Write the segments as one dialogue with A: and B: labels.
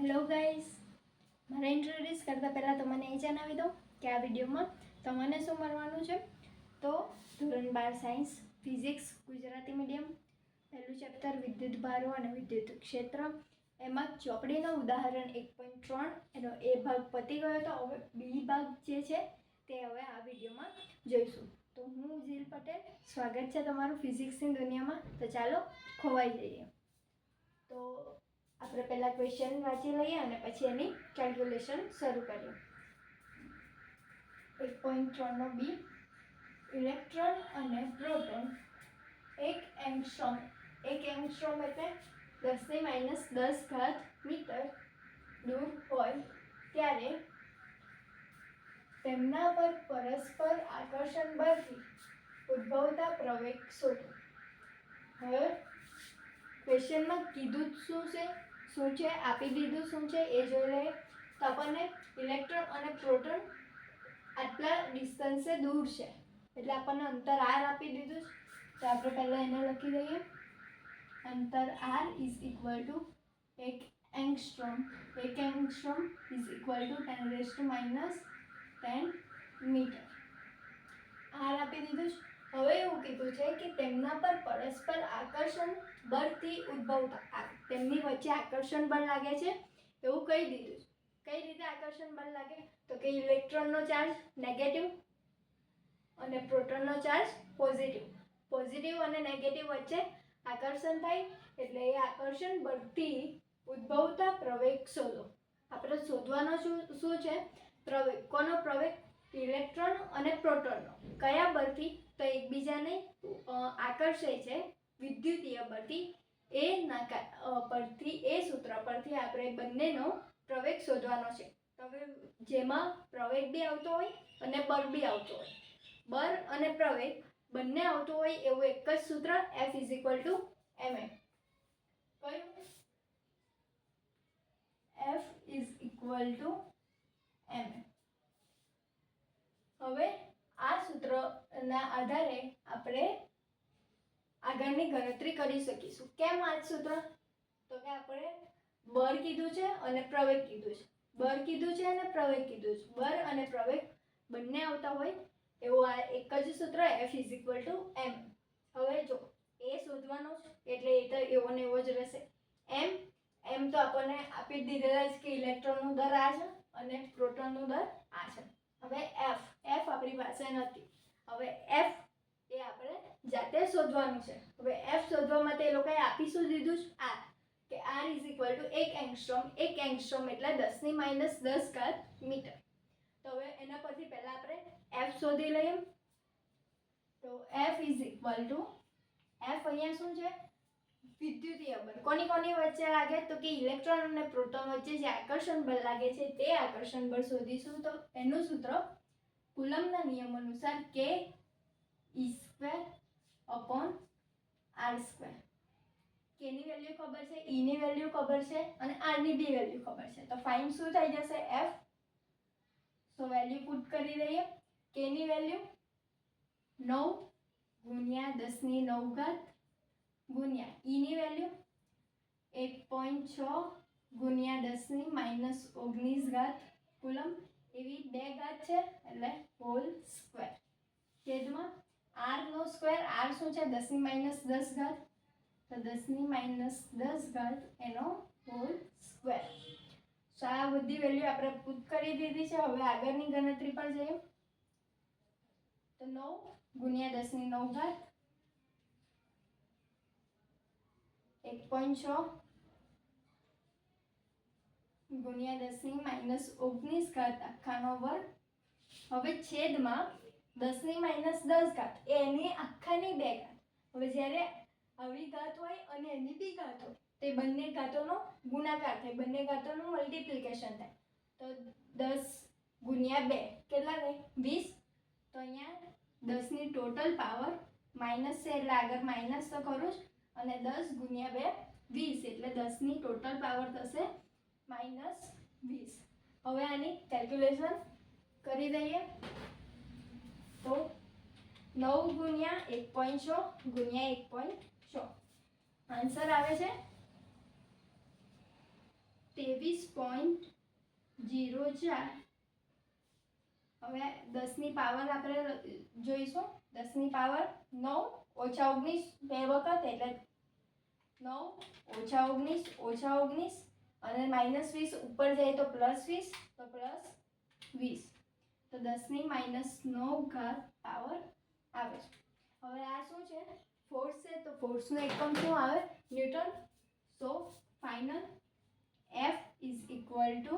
A: Hello guys, મારે introduce કરતાં પહેલાં તો મને એ જણાવી દો કે આ વિડીયોમાં તમને શું મળવાનું છે. તો ધોરણ 12 સાયન્સ ફિઝિક્સ ગુજરાતી મીડિયમ પહેલું ચેપ્ટર વિદ્યુત ભારો અને વિદ્યુત ક્ષેત્ર, એમાં ચોપડીનું ઉદાહરણ 1.3 એનો એ ભાગ પતી ગયો. તો હવે બી ભાગ જે છે તે હવે આ વિડીયોમાં જોઈશું. તો હું ઝીલ પટેલ, સ્વાગત છે તમારું ફિઝિક્સની દુનિયામાં. તો ચાલો ખોવાઈ જઈએ. તો આપણે પહેલાં ક્વેશ્ચન વાંચી લઈએ અને પછી એની કેલ્ક્યુલેશન શરૂ કરીએ. 1.3 બી, ઇલેક્ટ્રોન અને પ્રોટોન એક એંગસ્ટ્રોમ એટલે 10⁻10 મીટર દૂર હોય ત્યારે તેમના પર પરસ્પર આકર્ષણ બળથી ઉદ્ભવતા પ્રવેગ શોધો. હવે ક્વેશ્ચનમાં કીધું શું છે આપી દીધું શું છે એ જોઈ લઈએ. તો આપણને ઇલેક્ટ્રોન અને પ્રોટોન આટલા ડિસ્ટન્સે દૂર છે એટલે આપણને અંતર આર આપી દીધું છે. તો આપણે પહેલાં એને લખી દઈએ. અંતર R is equal to 1 angstrom is equal to 10⁻10 metre. R આપી દીધું છે. હવે એવું કીધું છે કે તેમના પર પરસ્પર આકર્ષણ બળથી ઉદ્ભવતા, તેમની વચ્ચે આકર્ષણ બળ લાગે છે એવું કહી દીધું છે. કઈ રીતે આકર્ષણ બળ લાગે? તો કે ઇલેક્ટ્રોનનો ચાર્જ નેગેટિવ અને પ્રોટોનનો ચાર્જ પોઝિટિવ અને નેગેટિવ વચ્ચે આકર્ષણ થાય એટલે એ આકર્ષણ બળથી ઉદ્ભવતા પ્રવેગ શોધો. આપણે શોધવાનો શું છે? પ્રવેગ. કોનો પ્રવેગ? ઇલેક્ટ્રોન અને પ્રોટોનનો. કયા બળથી? તો એકબીજાને આકર્ષે છે વિદ્યુતીય બળથી. એ સૂત્ર પરથી આપણે બંનેનો પ્રવેગ શોધવાનો છે. હવે જેમાં પ્રવેગ બી આવતો હોય અને બળ બી આવતો હોય, બળ અને પ્રવેગ બંને આવતું હોય એવું એક જ સૂત્ર F is equal two ma. કયું? F is equal two ma. હવે આ સૂત્રના આધારે આપણે આગળની ગણતરી કરી શકીશું. કેમ આ સૂત્ર? તો કે આપણે બળ કીધું છે અને પ્રવેગ કીધું છે. બળ કીધું છે અને પ્રવેગ કીધું છે. બળ અને પ્રવેગ બંને આવતા હોય એવું આ એક જ સૂત્ર F is equal two m. હવે જો એ શોધવાનો એટલે એ તો એવો ને એવો જ રહેશે. એમ તો આપણને આપી દીધેલા છે કે ઇલેક્ટ્રોનનો દર આ છે અને પ્રોટોનનો દર આ છે. હવે એફ આપણી પાસે નથી. હવે એફ એ આપણે જાતે શોધવાનું છે. હવે એફ શોધવા માટે એ લોકોએ આપી શું દીધું છે? આર. કે R is equal to 1 angstrom એટલે 10⁻10 મીટર. તો હવે એના પરથી પહેલા આપણે એફ શોધી લઈએ. તો F is equal to f અહીંયા શું છે? વિદ્યુતીય બળ. કોની વચ્ચે લાગે? તો કે ઇલેક્ટ્રોન અને પ્રોટોન વચ્ચે જે આકર્ષણ બળ લાગે છે તે આકર્ષણ બળ શોધીશું. તો એનું સૂત્ર કુલમ્બના નિયમ અનુસાર K E²/r². K ની વેલ્યુ ખબર છે, E ની વેલ્યુ ખબર છે અને R ની બી વેલ્યુ ખબર છે. તો ફાઇન શું થઈ જશે? F. તો વેલ્યુ પુટ કરી દઈએ. K ની વેલ્યુ 9 × 10⁹ E ની વેલ્યુ 1.6 × 10⁻19 કુલમ્બ. એવી બે ઘાત છે એટલે હોલ સ્ક્વેર. છેદમાં r નો સ્ક્વેર. r શું છે? 10⁻10. તો 10⁻10 એનો હોલ સ્ક્વેર. તો આ બધી વેલ્યુ આપણે પુટ કરી દીધી છે. હવે આગળની ગણતરી પર જઈએ. તો 9 × 10⁹ 1.6 × 10⁻19 આખાનો વર્ગ. હવે છેદમાં 10⁻10 એની આખાની બે ઘાત. હવે જ્યારે આવી ઘાત હોય અને એની બી ઘાત હોય તે બંને ઘાતોનો ગુણાકાર થાય, બંને ઘાતોનું મલ્ટિપ્લિકેશન થાય. તો 10 × 2 કેટલા થાય? 20. તો અહીંયા 10 ની ટોટલ પાવર માઇનસ છે એટલે આગળ માઇનસ તો ખરું જ. અને 10 × 2 20 એટલે 10 ની ટોટલ પાવર થશે -20. હવે આની કેલ્ક્યુલેશન કરી દઈએ. તો 9 × 1.6 × 1.6 આન્સર આવે છે 23.04. હવે 10ની પાવર આપણે જોઈશું. 10ની પાવર 9 ઓછા 19 બે વખત એટલે 9 ઓછા 19 ઓછા 19 અને -20 ઉપર જાય તો +20 તો +20 તો 10ની -9 ઘાત પાવર આવે છે. હવે આ શું છે? ફોર્સ છે તો ફોર્સનો એકમ શું આવે? Newton. So final F is equal two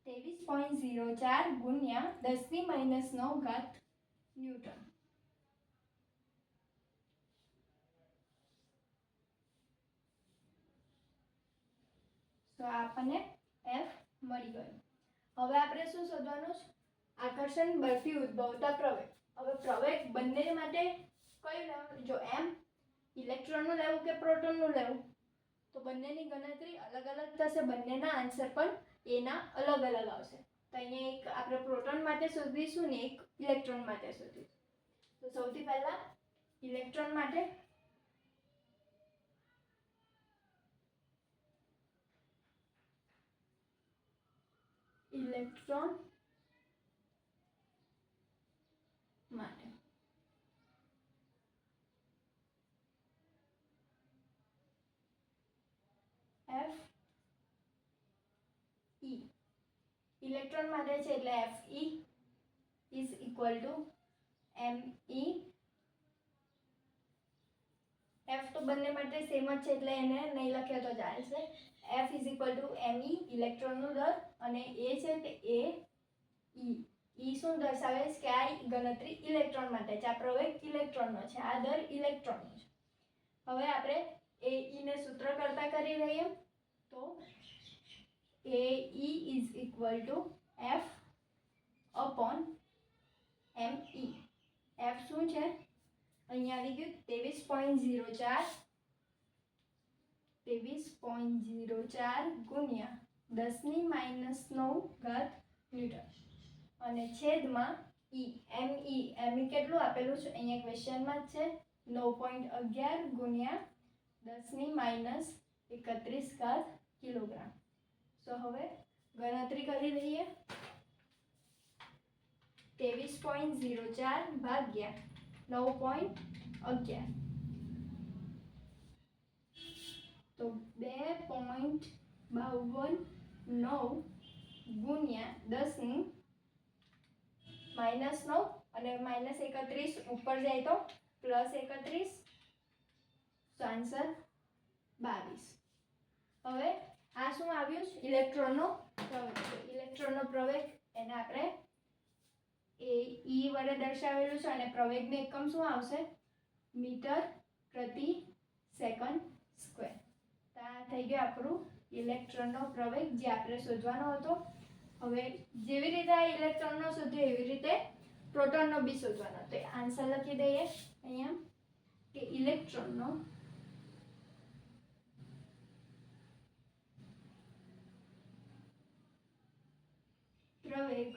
A: 23.04 ગુણ્યા 10ની -9 ઘાત ન્યૂટન. તો આપણને F મળી ગયું. હવે આપણે શું શોધવાનું છે? આકર્ષણ બળથી ઉદ્ભવતા પ્રવેગ. હવે પ્રવેગ બંને માટે કયું લેવું? જો M ઇલેક્ટ્રોનનું લેવું કે પ્રોટોનનું લેવું, તો બંનેની ગણતરી અલગ અલગ થશે. બંનેના આન્સર પણ એના અલગ અલગ આવશે. તો અહીંયા એક આપણે પ્રોટોન માટે શોધીશું ને એક ઇલેક્ટ્રોન માટે શોધીશું. તો સૌથી પહેલા ઇલેક્ટ્રોન માટે F E ઇલેક્ટ્રોન માટે છે એટલે Fe is equal two Me. F તો બંને માટે સેમ જ છે એટલે એને નહીં લખ્યો તો ચાલશે. F is equal two Me ઇલેક્ટ્રોનનું દર અને એ છે તે એ ઈ શું દર્શાવે છે કે આ ગણતરી ઇલેક્ટ્રોન માટે છે. આ પ્રવેગ ઇલેક્ટ્રોનનો છે, આ દર ઇલેક્ટ્રોનનો છે. હવે આપણે એ ને સૂત્ર કરતા કરી રહીએ તો AE is equal two F upon ME. F શું છે? અહીંયા આવી ગયું 23.04 ગુણ્યા 10ની -9 ઘાત ન્યૂટન અને છેદમાં ME કેટલું આપેલું છે? અહીંયા ક્વેશ્ચનમાં જ છે 9.11 ગુણ્યા 10ની -31 ઘાત કિલોગ્રામ. તો હવે ગણતરી કરી દઈએ. 23.04 ભાગ્યા 9.11 તો 2.52 ગુણ્યા 10ની -9 અને -31 ઉપર જાય તો +31 તો આન્સર 22. હવે આ શું આવ્યું? ઇલેક્ટ્રોનનો પ્રવેગ. ઇલેક્ટ્રોનનો પ્રવેગ એને આપણે એ ઈ વડે દર્શાવેલું છે અને પ્રવેગનો એકમ શું આવશે? મીટર પ્રતિ સેકન્ડ સ્ક્વેર. તો આ થઈ ગયું આપણું ઇલેક્ટ્રોનનો પ્રવેગ જે આપણે શોધવાનો હતો. હવે જેવી રીતે આ ઇલેક્ટ્રોનનો શોધ્યો એવી રીતે પ્રોટોનનો બી શોધવાનો. તો આન્સર લખી દઈએ અહીંયા કે ઇલેક્ટ્રોનનો પ્રવેગ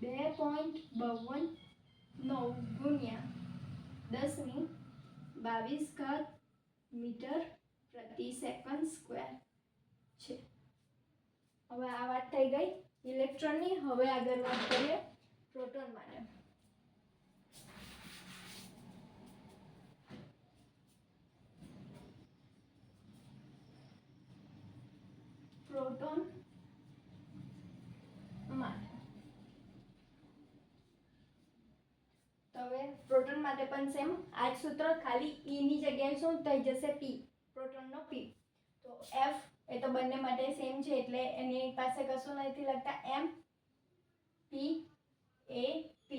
A: 2.52 ગુણ્યા 10ની 22 ઘાત મીટર પ્રતિ સેકન્ડ સ્ક્વેર છે. હવે આ વાત થઈ ગઈ ઇલેક્ટ્રોનની. હવે આગળ વાત કરીએ પ્રોટોન માટે. પ્રોટોન માટે તો હવે પ્રોટોન માટે પણ સેમ આ જ સૂત્ર, ખાલી E ની જગ્યાએ શું થઈ જશે? P. પ્રોટોનનો P. તો F એ તો બંને માટે સેમ છે એટલે એની પાસે કશું નથી લખતા. M P A P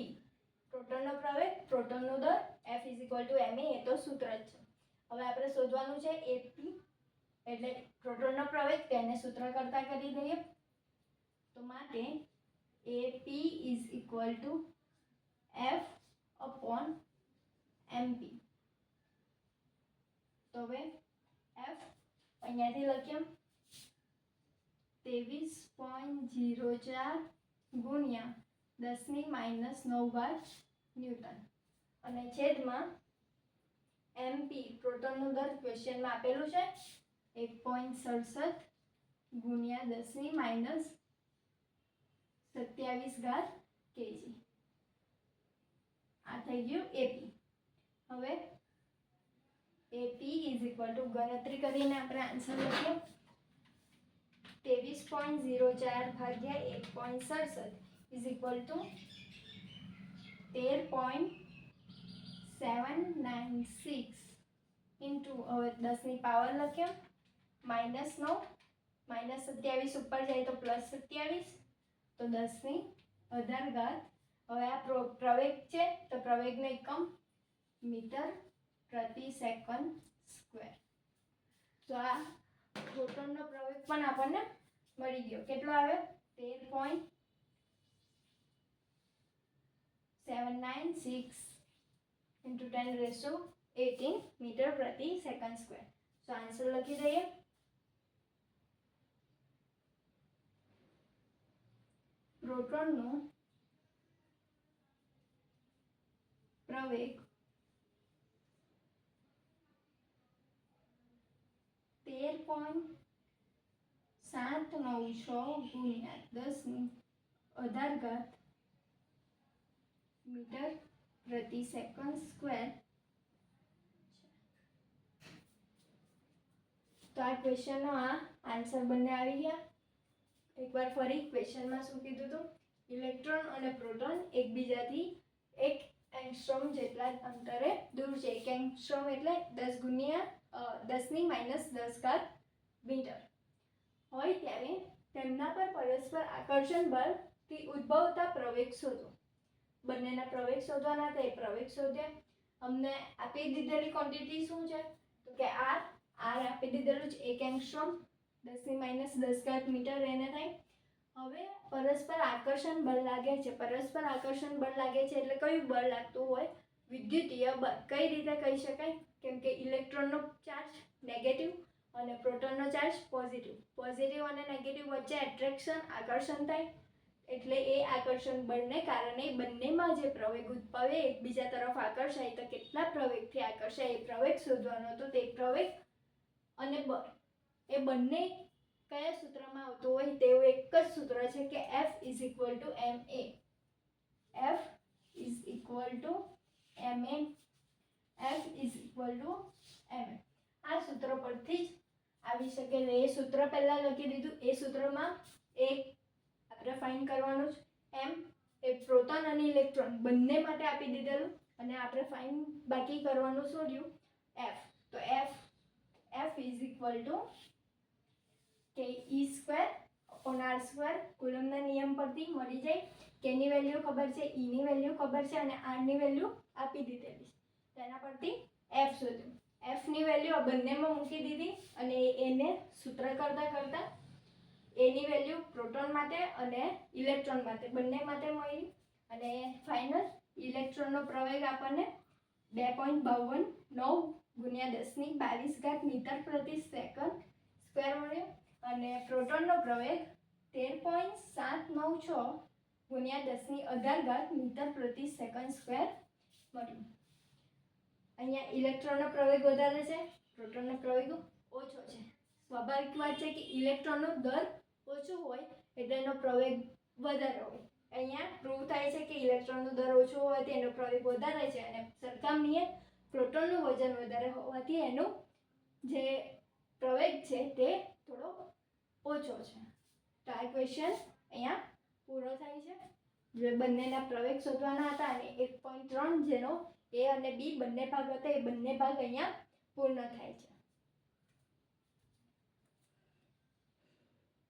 A: પ્રોટોનનો પ્રવેગ, પ્રોટોનનો દર, F is equal two ME એ તો સૂત્ર જ છે. હવે આપણે શોધવાનું છે AP એટલે પ્રોટોનનો પ્રવેગ. તેને સૂત્ર કરતા કરી દઈએ તો માટે AP is equal two F upon MP. તો હવે F અહીંયાથી લખીએ 23.04 ગુણ્યા 10ની -9 ઘાત ન્યૂટન અને છેદમાં MP પ્રોટોનનો દર ક્વેશ્ચનમાં આપેલું છે 1.67 ગુણ્યા 10 - 27 kg. આ થઈ ગયું એપી. હવે એપી ઇઝ ઇક્વલ ટુ ગણતરી કરીને આપણે આન્સર લખીએ 23.04 ભાગ્યા 1.67 ઇઝ ઇક્વલ ટુ 13.796 ઇન્ટુ હવે 10 ની પાવર લખ્યો -9 -27 ઉપર જાય તો +27 તો 10 ની 18 ઘાત. હવે આ પ્રવેગ છે તો પ્રવેગનો એકમ મીટર પ્રતિ સેકન્ડ સ્ક્વેર. તો આ પ્રોટોનનો પ્રવેગ પણ આપણને મળી ગયો. કેટલો આવે 13.796 ઇન્ટુ 10⁻18 મીટર પ્રતિ સેકન્ડ સ્ક્વેર. તો આન્સર લખી દઈએ. પ્રોટોનનો પ્રવેગ 13.796 ગુણ્યા 10 ની 18 ઘાત મીટર પ્રતિ સેકન્ડ સ્ક્વેર. તો આ ક્વેશ્ચનનો આ આન્સર બંને આવી ગયા. એકવાર ફરી ક્વેશ્ચનમાં શું કીધું હતું, ઇલેક્ટ્રોન અને પ્રોટોન એકબીજાથી 1 એંગસ્ટ્રોમ જેટલા અંતરે દૂર છે. 1 એંગસ્ટ્રોમ એટલે 10 ગુણ્યા 10 ની -10 ઘાત મીટર હોય ત્યારે તેમના પર પરસ્પર આકર્ષણ બળથી ઉદ્ભવતા પ્રવેગ શોધો. બંનેના પ્રવેગ શોધવાના હતા, એ પ્રવેગ શોધ્યા. અમને આપી દીધેલી ક્વોન્ટિટી શું છે તો કે આર આપી દીધેલું છે 1 એંગસ્ટ્રોમ 10 ની -10 ઘાત મીટર એને થાય. હવે પરસ્પર આકર્ષણ બળ લાગે છે. પરસ્પર આકર્ષણ બળ લાગે છે એટલે કયું બળ લાગતું હોય, વિદ્યુતીય બળ. કઈ રીતે કહી શકાય, કેમ કે ઇલેક્ટ્રોનનો ચાર્જ નેગેટિવ અને પ્રોટોનનો ચાર્જ પોઝિટિવ. પોઝિટિવ અને નેગેટિવ વચ્ચે એટ્રેક્શન આકર્ષણ થાય એટલે એ આકર્ષણ બળને કારણે બંનેમાં જે પ્રવેગ ઉદ્ભવે એકબીજા તરફ આકર્ષાય. તો કેટલા પ્રવેગથી આકર્ષાય એ પ્રવેગ શોધવાનો હતો. તે પ્રવેગ અને બળ એ બંને કયા સૂત્રમાં આવતું હોય, તેવું એક જ સૂત્ર છે કે F is equal two ma. F is equal two ma. F is equal two ma. આ સૂત્ર પરથી જ આવી શકે. એ સૂત્ર પહેલા લખી દીધું. એ સૂત્રમાં એક આપણે ફાઇન્ડ કરવાનું છે m એ પ્રોટોન અને ઇલેક્ટ્રોન બંને માટે આપી દીધેલું, અને આપણે ફાઇન્ડ બાકી કરવાનું શું રહ્યું f. તો f ઇઝ ઇક્વલ ટુ કે E²/R². કુલમના નિયમ પરથી મળી જાય. કેની વેલ્યુ ખબર છે, ની વેલ્યુ ખબર છે અને આરની વેલ્યુ આપી દીધેલી છે. તેના પરથી f શોધ્યું. f ની વેલ્યુ આ બંનેમાં મૂકી દીધી અને એને સૂત્ર કરતા એની વેલ્યુ પ્રોટોન માટે અને ઇલેક્ટ્રોન માટે બંને માટે મળી. અને ફાઇનલ ઇલેક્ટ્રોનનો પ્રવેગ આપણને 2.52 ગુણ્યા 10 ની 22 ઘાત મીટર પ્રતિ સેકન્ડ સ્ક્વેર મળ્યો. અને પ્રોટોનનો પ્રવેગ 13.796 ગુણ્યા 10 ની 18 ઘાત મીટર પ્રતિ સેકન્ડ સ્ક્વેર મળ્યું. અહીંયા ઇલેક્ટ્રોનનો પ્રવેગ વધારે છે, પ્રોટોનનો પ્રવેગ ઓછો છે. સ્વાભાવિક વાત છે કે ઇલેક્ટ્રોનનો દર ઓછો હોય એટલે એનો પ્રવેગ વધારે હોય. અહીંયા પ્રૂવ થાય છે કે ઇલેક્ટ્રોનનો દર ઓછો હોવાથી એનો પ્રવેગ વધારે છે, અને સરખામણીએ પ્રોટોનનું વજન વધારે હોવાથી એનો જે પ્રવેગ છે તે થોડો ઓછો છે. તો આ ક્વેશ્ચન અહીંયા પૂરો થાય છે. જે બંનેના પ્રવેગ શોધવાના હતા અને 1.3 જેનો A અને B બંને ભાગ હતા એ બંને ભાગ અહીંયા પૂર્ણ થાય છે.